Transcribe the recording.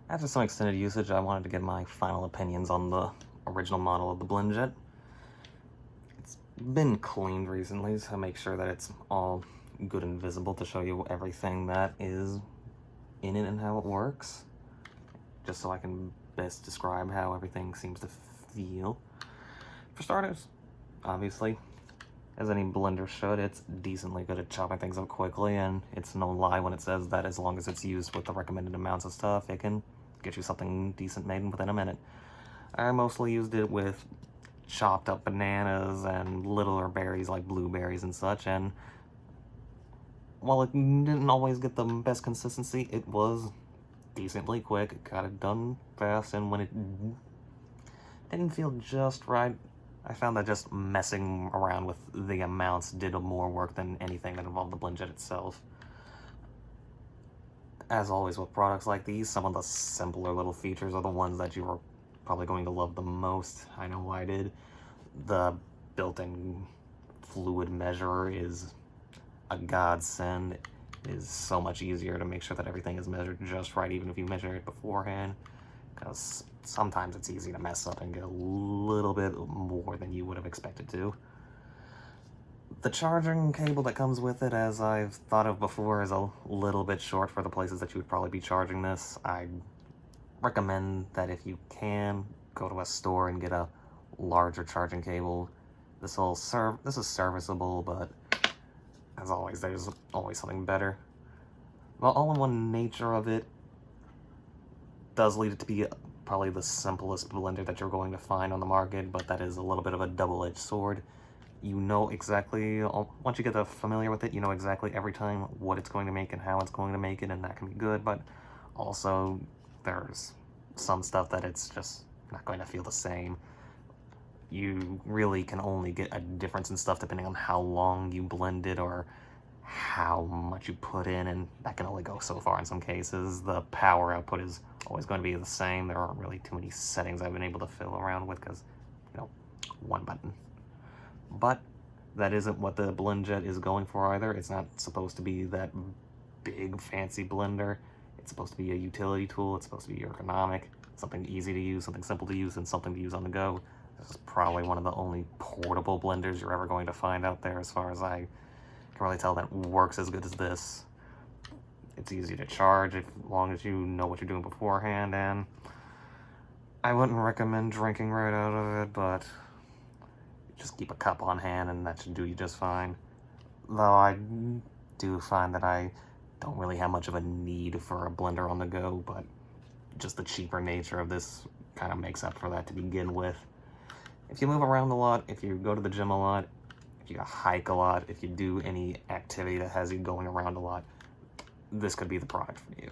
After some extended usage, I wanted to give my final opinions on the original model of the Blendjet. It's been cleaned recently, so I make sure that it's all good and visible to show you everything that is in it and how it works, just so I can best describe how everything seems to feel. For starters, obviously, as any blender should, it's decently good at chopping things up quickly, and it's no lie when it says that as long as it's used with the recommended amounts of stuff, it can get you something decent made within a minute. I mostly used it with chopped up bananas and littler berries like blueberries and such, and while it didn't always get the best consistency, it was decently quick. It got it done fast, and when it didn't feel just right, I found that just messing around with the amounts did more work than anything that involved the Blendjet itself. As always with products like these, some of the simpler little features are the ones that you are probably going to love the most. I know I did. The built-in fluid measurer is a godsend. It is so much easier to make sure that everything is measured just right, even if you measure it beforehand, because sometimes it's easy to mess up and get a little bit more than you would have expected to. The charging cable that comes with it, as I've thought of before, is a little bit short for the places that you would probably be charging this. I recommend that if you can, go to a store and get a larger charging cable. This is serviceable, but as always, there's always something better. The all-in-one nature of it does lead it to be probably the simplest blender that you're going to find on the market, but that is a little bit of a double-edged sword. You know exactly, once you get familiar with it, you know exactly every time what it's going to make and how it's going to make it, and that can be good, but also there's some stuff that it's just not going to feel the same. You really can only get a difference in stuff depending on how long you blend it or how much you put in, and that can only go so far in some cases. The power output is always going to be the same. There aren't really too many settings I've been able to fill around with because, you know, one button. But that isn't what the Blendjet is going for either. It's not supposed to be that big fancy blender. It's supposed to be a utility tool. It's supposed to be ergonomic, something easy to use, something simple to use, and something to use on the go. This is probably one of the only portable blenders you're ever going to find out there, as far as I can really tell, that works as good as this. It's easy to charge as long as you know what you're doing beforehand, and I wouldn't recommend drinking right out of it, but just keep a cup on hand and that should do you just fine. Though I do find that I don't really have much of a need for a blender on the go, but just the cheaper nature of this kind of makes up for that to begin with. If you move around a lot, if you go to the gym a lot, if you hike a lot, if you do any activity that has you going around a lot, this could be the product for you.